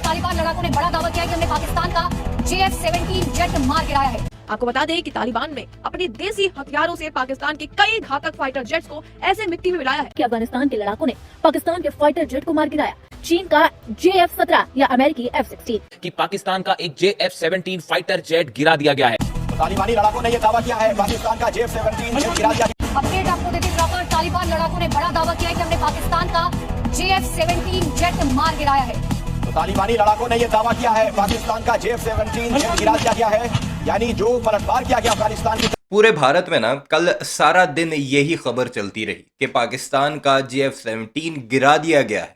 तालिबान लड़ाकों ने बड़ा दावा किया है कि हमने पाकिस्तान का JF-17 जेट मार गिराया है। आपको बता दें कि तालिबान ने अपने देसी हथियारों से पाकिस्तान के कई घातक फाइटर जेट्स को ऐसे मिट्टी में मिलाया है कि अफगानिस्तान के लड़ाकों ने पाकिस्तान के फाइटर जेट को मार गिराया। चीन का JF-17 या अमेरिकी F-16 कि पाकिस्तान का एक JF-17 फाइटर जेट गिरा दिया गया है। तालिबानी लड़ाकों ने यह दावा किया है पाकिस्तान का JF-17 जेट गिरा दिया गया। अपडेट आपको देते हैं, तालिबान लड़ाकों ने बड़ा दावा किया है कि हमने पाकिस्तान का JF-17 जेट मार गिराया है। तालिबानी लड़ाकों ने यह दावा किया है पाकिस्तान का JF-17 जेट गिरा दिया गया है, यानी जो पलटवार किया गया अफगानिस्तान की। पूरे भारत में ना कल सारा दिन यही खबर चलती रही कि पाकिस्तान का JF-17 गिरा दिया गया है।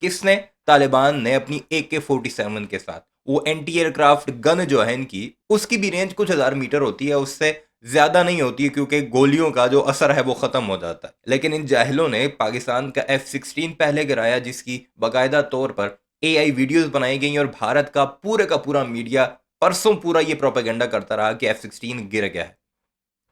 किसने? तालिबान ने अपनी AK-47 के साथ। वो एंटी एयरक्राफ्ट गन जो है इनकी, उसकी भी रेंज कुछ हजार मीटर होती है, उससे ज्यादा नहीं होती है क्योंकि गोलियों का जो असर है वो खत्म हो जाता है। लेकिन इन जाहिलों ने पाकिस्तान का F-16 पहले गिराया, जिसकी बाकायदा तौर पर AI वीडियोस बनाई गई और भारत का पूरा मीडिया परसों पूरा ये प्रोपेगेंडा करता रहा कि F-16 गिर गया है,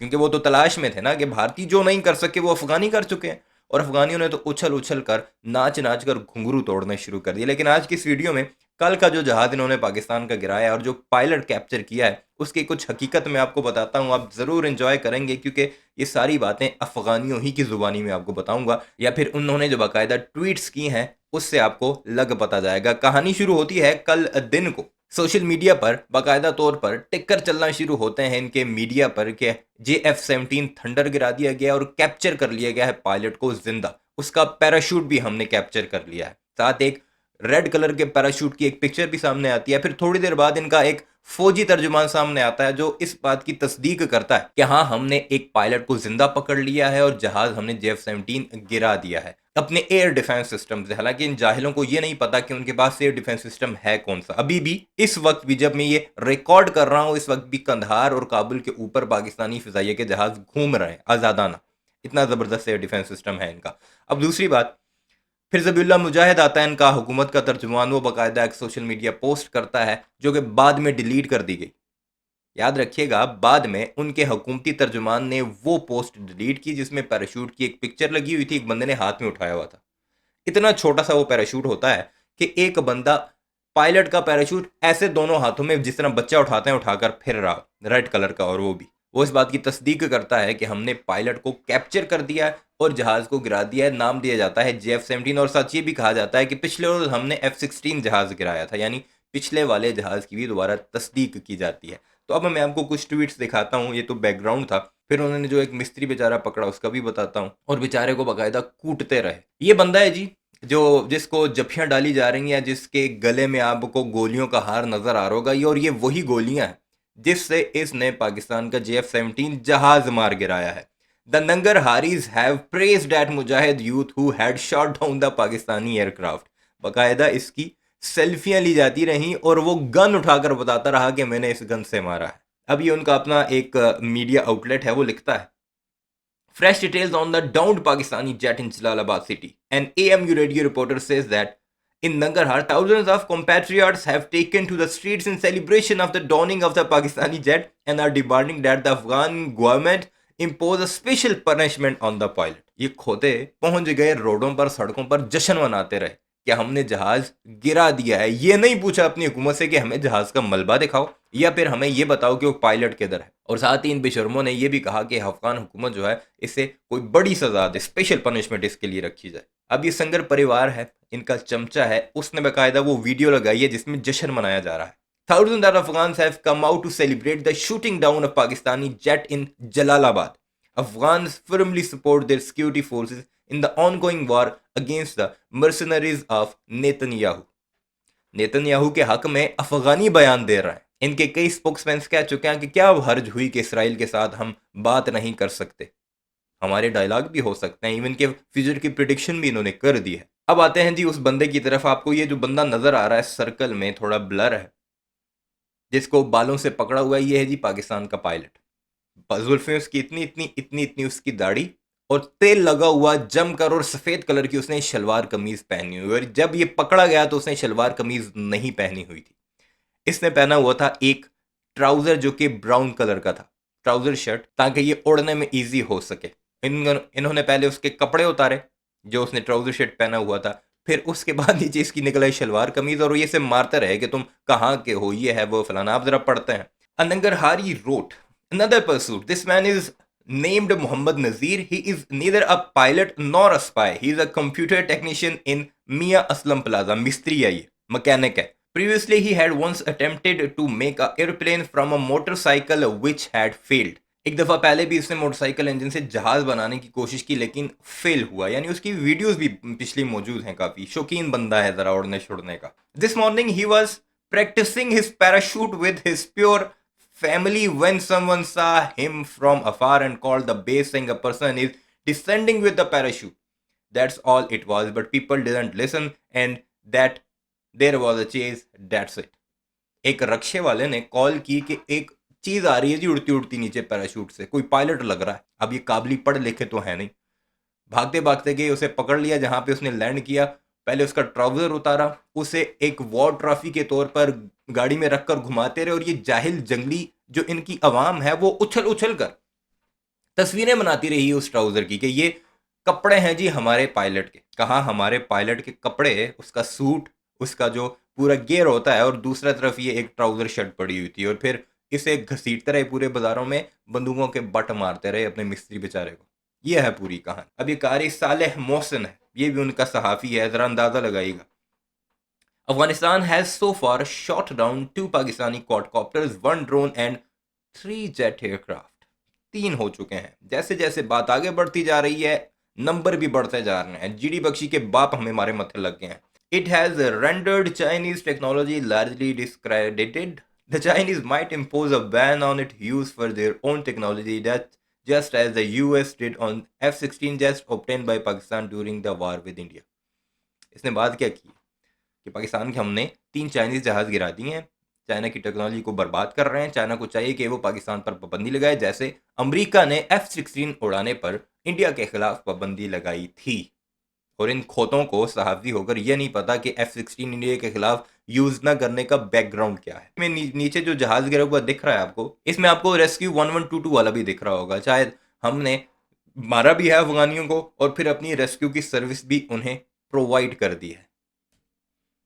क्योंकि वो तो तलाश में थे ना कि भारतीय जो नहीं कर सके वो अफगानी कर चुके हैं, और अफगानियों ने तो उछल कर नाच कर घुंघरू तोड़ने शुरू कर दिए। लेकिन आज की इस वीडियो में कल का जो जहाज इन्होंने पाकिस्तान का गिराया और जो पायलट कैप्चर किया है उसकी कुछ हकीकत मैं आपको बताता हूँ। आप ज़रूर एंजॉय करेंगे क्योंकि ये सारी बातें अफगानियों ही की ज़ुबानी में आपको बताऊंगा, या फिर उन्होंने जो बाकायदा ट्वीट्स की हैं उससे आपको लग पता जाएगा। कहानी शुरू होती है कल दिन को। सोशल मीडिया पर बाकायदा तौर पर टिक्कर चलना शुरू होते हैं इनके मीडिया पर कि JF-17 थंडर गिरा दिया गया और कैप्चर कर लिया गया है पायलट को जिंदा। उसका पैराशूट भी हमने कैप्चर कर लिया है, साथ एक रेड कलर के पैराशूट की एक पिक्चर भी सामने आती है। फिर थोड़ी देर बाद इनका एक फौजी तर्जुमान सामने आता है जो इस बात की तस्दीक करता है कि हाँ, हमने एक पायलट को जिंदा पकड़ लिया है और जहाज हमने JF-17 गिरा दिया है अपने एयर डिफेंस सिस्टम से। हालांकि इन जाहिलों को ये नहीं पता कि उनके पास एयर डिफेंस सिस्टम है कौन सा। अभी भी इस वक्त भी जब मैं ये रिकॉर्ड कर रहा हूँ, इस वक्त भी कंधार और काबुल के ऊपर पाकिस्तानी फिजाइया के जहाज घूम रहे हैं आज़ादाना। इतना ज़बरदस्त एयर डिफेंस सिस्टम है इनका। अब दूसरी बात, फिर ज़बीउल्लाह मुजाहिद आता है इनका हुकूमत का तर्जुमान। वो बाकायदा एक सोशल मीडिया पोस्ट करता है जो कि बाद में डिलीट कर दी गई। याद रखिएगा, बाद में उनके हुकूमती तर्जुमान ने वो पोस्ट डिलीट की जिसमें पैराशूट की एक पिक्चर लगी हुई थी, एक बंदे ने हाथ में उठाया हुआ था। इतना छोटा सा वो पैराशूट होता है कि एक बंदा पायलट का पैराशूट ऐसे दोनों हाथों में जिस तरह बच्चा उठाते हैं उठाकर फिर रहा, रेड कलर का। और वो इस बात की तस्दीक करता है कि हमने पायलट को कैप्चर कर दिया है और जहाज को गिरा दिया है। नाम दिया जाता है JF-17 और सच ये भी कहा जाता है कि पिछले रोज हमने F-16 जहाज गिराया था, यानी पिछले वाले जहाज की भी दोबारा तस्दीक की जाती है। तो अब मैं आपको कुछ ट्वीट्स दिखाता हूँ। ये तो बैकग्राउंड था। फिर उन्होंने जो एक मिस्त्री बेचारा पकड़ा उसका भी बताता हूँ, और बेचारे को बाकायदा कूटते रहे। ये बंदा है जी जिसको जफियां डाली जा रही हैं, जिसके गले में आपको गोलियों का हार नजर आ रहा होगा, और ये वही गोलियां हैं जिससे इसने पाकिस्तान का JF-17 जहाज मार गिराया है। The Nangarharis have praised at mujahid youth who had shot down the Pakistani aircraft. बाकायदा इसकी सेल्फियां ली जाती रहीं और वो गन उठाकर बताता रहा कि मैंने इस गन से मारा है। अब ये उनका अपना एक मीडिया आउटलेट है, वो लिखता है fresh details on the downed Pakistani jet in Jalalabad city. An AMU radio reporter says that in Nangarhar, thousands of compatriots have taken to the streets in celebration of the downing of the Pakistani jet and are demanding that the Afghan government impose a special punishment on the pilot. ये खोते पहुंच गए रोडों पर, सड़कों पर जश्न मनाते रहे कि हमने जहाज गिरा दिया है। ये नहीं पूछा अपनी हुकूमत से कि हमें जहाज का मलबा दिखाओ या फिर हमें ये बताओ कि वो पायलट किधर है। और साथ ही इन बेशर्मों ने ये भी कहा कि अफगान हुकूमत जो है इसे कोई बड़ी सजा दे, स्पेशल पनिशमेंट इसके लिए रखी जाए। अब ये संगर परिवार है, इनका चमचा है, उसने बाकायदा वो वीडियो लगाई है जिसमें जश्न मनाया जा रहा है। Thousands of Afghans have come out to celebrate the shooting down of Pakistani jet in Jalalabad. Afghans firmly support their security forces in the ongoing war against the mercenaries of Netanyahu. Netanyahu के हक में अफगानी बयान दे रहे हैं। इनके कई spokesman कह चुके हैं कि क्या हर्ज हुई कि इसराइल के साथ हम बात नहीं कर सकते, हमारे डायलॉग भी हो सकते हैं। इवन के फ्यूचर की प्रिडिक्शन भी इन्होंने कर दी है। अब आते हैं जी उस बंदे की तरफ। आपको ये जो बंदा नजर आ रहा है सर्कल में, थोड़ा ब्लर है, जिसको बालों से पकड़ा हुआ है, ये है जी पाकिस्तान का पायलट। जुल्फें उसकी इतनी उसकी दाढ़ी, और तेल लगा हुआ जमकर, और सफेद कलर की उसने शलवार कमीज पहनी हुई। और जब ये पकड़ा गया तो उसने शलवार कमीज नहीं पहनी हुई थी। इसने पहना हुआ था एक ट्राउजर जो कि ब्राउन कलर का था, ट्राउजर शर्ट, ताकि ये ओढ़ने में इजी हो सके। इन्होंने पहले उसके कपड़े उतारे जो उसने ट्राउजर शर्ट पहना हुआ था, फिर उसके बाद नीचे इसकी निकल आई शलवार कमीज और ये से मारते रहे कि तुम कहाँ के हो, ये है वो फलाना। आप जरा पढ़ते हैं। अनंगरहारी road another pursuit. This man is named Muhammad Nazir. He is neither a pilot nor a spy. He is a computer technician in Mia Aslam Plaza. मिस्त्री है ये, मैकेनिक है। Previously he had once attempted to make a airplane from a motorcycle which had failed. एक दफ़ा पहले भी इसने motorcycle engine से जहाज बनाने की कोशिश की लेकिन फेल हुआ। यानी उसकी वीडियोस भी पिछली मौजूद हैं। काफ़ी शौकीन बंदा है ज़रा उड़ने छोड़ने का। This morning he was practicing his parachute with his pure family when someone saw him from afar and called the base saying a person is descending with the parachute. That's all it was, but people didn't listen and that there was a chase. That's it. एक रक्षे वाले ने call की कि एक चीज आ रही है जी उड़ती उड़ती नीचे पैराशूट से, कोई पायलट लग रहा है। अब ये काबली पढ़ लिखे तो है नहीं। भागते भागते गए, उसे पकड़ लिया जहां पे उसने लैंड किया। पहले उसका ट्राउजर उतारा, उसे एक वॉर ट्रॉफी के तौर पर गाड़ी में रखकर घुमाते रहे और ये जाहिल जंगली जो इनकी आवाम है वो उछल उछल कर तस्वीरें बनाती रही उस ट्राउजर की कि ये कपड़े हैं जी हमारे पायलट के। कहाँ हमारे पायलट के कपड़े, उसका सूट, उसका जो पूरा गियर होता है, और दूसरा तरफ ये एक ट्राउजर शर्ट पड़ी हुई थी। और फिर इसे घसीटते रहे पूरे बाजारों में, बंदूकों के बट मारते रहे अपने मिस्त्री बेचारे को। ये है पूरी कहानी। अब ये कारी सालेह मोहसिन है, ये भी उनका सहाफ़ी है, ज़रा अंदाज़ा लगाइएगा। Afghanistan has so far shot down 2 Pakistani quadcopters, 1 drone and 3 jet aircraft. 3 हो चुके हैं। जैसे जैसे बात आगे बढ़ती जा रही है नंबर भी बढ़ते जा रहे हैं। जीडी बख्शी के बाप हमें हमारे मत्थे लग गए हैं। It has rendered Chinese technology largely discredited. The Chinese might impose a ban on its use for their own technology, that just as the US did on F-16 jets obtained by Pakistan during the war with India. इसने बात क्या की कि पाकिस्तान के हमने 3 Chinese जहाज गिरा दिए हैं, चाइना की टेक्नोलॉजी को बर्बाद कर रहे हैं। चाइना को चाहिए कि वो पाकिस्तान पर पाबंदी लगाए, जैसे अमेरिका ने F-16 उड़ाने पर इंडिया के खिलाफ पाबंदी लगाई थी। और इन खोतों को सहाफ़ी होकर यह नहीं पता कि F-16 इंडिया के खिलाफ यूज़ ना करने का बैकग्राउंड क्या है। में नीचे जो जहाज़ गिरा हुआ दिख रहा है आपको, इसमें आपको रेस्क्यू 1122 वाला भी दिख रहा होगा। शायद हमने मारा भी है अफगानियों को और फिर अपनी रेस्क्यू की सर्विस भी उन्हें प्रोवाइड कर दी है।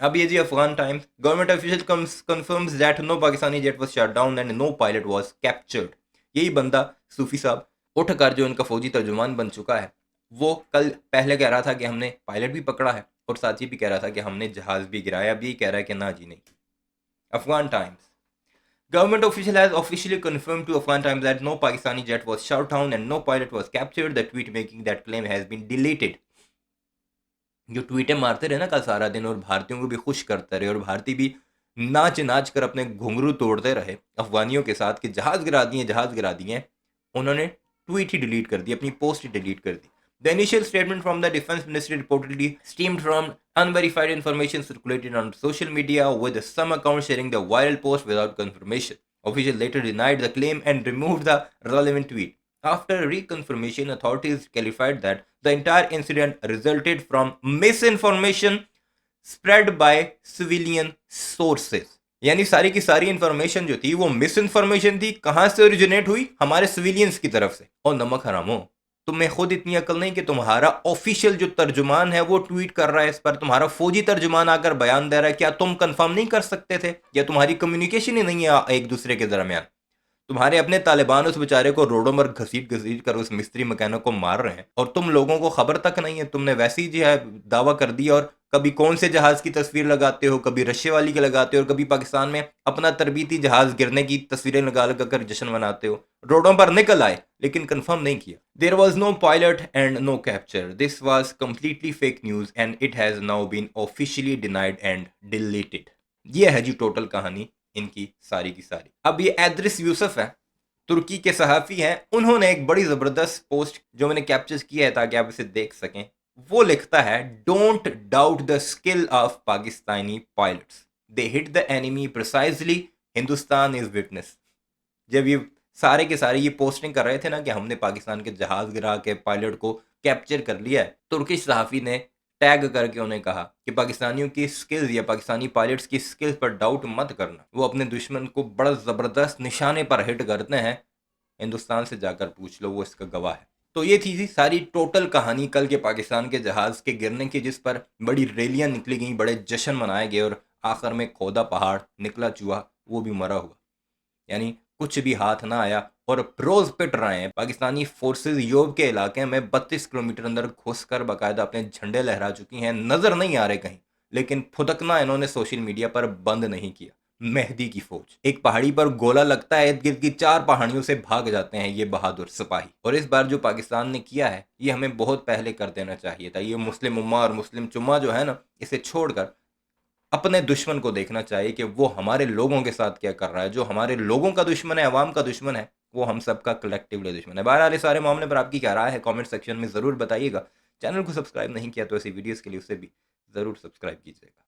अब ये जी Afghan Times, government official confirms that no Pakistani jet was shut down and no pilot was captured. यही बंदा सूफी साहब उठकर जो इनका फौजी तर्जुमान बन चुका है, वो कल पहले कह रहा था कि हमने पायलट भी पकड़ा है और साथ ही भी कह रहा था कि हमने जहाज भी गिराया। अब यही कह रहा है कि ना जी नहीं। Afghan times, government official has officially confirmed to Afghan Times that no Pakistani jet was shot down and no pilot was captured. The tweet making that claim has been deleted. जो ट्वीटें मारते रहे ना कल सारा दिन और भारतीयों को भी खुश करते रहे और भारतीय भी नाच नाच कर अपने घुंघरू तोड़ते रहे अफगानियों के साथ कि जहाज गिरा दिए, उन्होंने ट्वीट ही डिलीट कर दी, अपनी पोस्ट ही डिलीट कर दी। The initial statement from the Defense Ministry reportedly stemmed from unverified information circulated on social media, with some accounts sharing the viral post without confirmation. Officials later denied the claim and removed the relevant tweet. After reconfirmation, authorities clarified that the entire incident resulted from misinformation spread by civilian sources. यानी सारी की सारी information जो थी वो miss information थी। कहां से ओरिजिनेट हुई? हमारे सिविलियंस की तरफ से। और नमक हरामो, तुम्हें खुद इतनी अकल नहीं कि तुम्हारा ऑफिशियल जो तर्जुमान है वो ट्वीट कर रहा है इस पर, तुम्हारा फौजी तर्जुमान आकर बयान दे रहा है। क्या तुम कंफर्म नहीं कर सकते थे? या तुम्हारी कम्युनिकेशन ही नहीं है एक दूसरे के दरमियान? तुम्हारे अपने तालिबान उस बेचारे को रोडों पर घसीट कर उस मिस्त्री मैकेनिक को मार रहे हैं और तुम लोगों को खबर तक नहीं है। तुमने वैसे ही जो है दावा कर दिया और कभी कौन से जहाज की तस्वीर लगाते हो, कभी रशिया वाली की लगाते हो और कभी पाकिस्तान में अपना तरबीती जहाज गिरने की तस्वीरें लगा कर जश्न मनाते हो। रोडों पर निकल आए लेकिन कंफर्म नहीं किया। There was no pilot and no capture, this was completely fake news and it has now been officially denied and deleted. ये है जी टोटल कहानी इनकी सारी की सारी। अब ये एड्रिस यूसुफ है, तुर्की के सहाफ़ी हैं, उन्होंने एक बड़ी ज़बरदस्त पोस्ट जो मैंने कैप्चर किया है ताकि आप इसे देख सकें। वो लिखता है, don't doubt the skill of Pakistani pilots, they hit the enemy precisely, Hindustan is witness. जब ये सारे के सारे ये पोस्टिंग कर रहे थे ना कि हमने पाकिस्तान के जहाज गिरा के पायलट को कैप्चर कर लिया है, तुर्किश सहाफ़ी ने टैग करके उन्हें कहा कि पाकिस्तानियों की स्किल्स या पाकिस्तानी पायलट्स की स्किल्स पर डाउट मत करना, वो अपने दुश्मन को बड़ा ज़बरदस्त निशाने पर हिट करते हैं। हिंदुस्तान से जाकर पूछ लो, वो इसका गवाह है। तो ये थी सारी टोटल कहानी कल के पाकिस्तान के जहाज़ के गिरने की, जिस पर बड़ी रैलियां निकली गई, बड़े जश्न मनाए गए और आखिर में खोदा पहाड़ निकला चूहा, वो भी मरा हुआ। यानी कुछ भी हाथ ना आया और रोज पिट रहे हैं। पाकिस्तानी फोर्सेस योब के इलाके में 32 किलोमीटर अंदर घुसकर बाकायदा अपने झंडे लहरा चुकी हैं, नजर नहीं आ रहे कहीं, लेकिन फुदकना इन्होंने सोशल मीडिया पर बंद नहीं किया। मेहदी की फौज, एक पहाड़ी पर गोला लगता है, इर्द गिर्द की 4 पहाड़ियों से भाग जाते हैं ये बहादुर सिपाही। और इस बार जो पाकिस्तान ने किया है ये हमें बहुत पहले कर देना चाहिए था। ये मुस्लिम उम्मा और मुस्लिम चुम्मा जो है ना, इसे छोड़कर अपने दुश्मन को देखना चाहिए कि वो हमारे लोगों के साथ क्या कर रहा है। जो हमारे लोगों का दुश्मन है, अवाम का दुश्मन है, वो हम सबका कलेक्टिवली दुश्मन है। बहरहाल इस सारे मामले पर आपकी क्या राय है, कमेंट सेक्शन में ज़रूर बताइएगा। चैनल को सब्सक्राइब नहीं किया तो ऐसी वीडियोस के लिए उसे भी ज़रूर सब्सक्राइब कीजिएगा।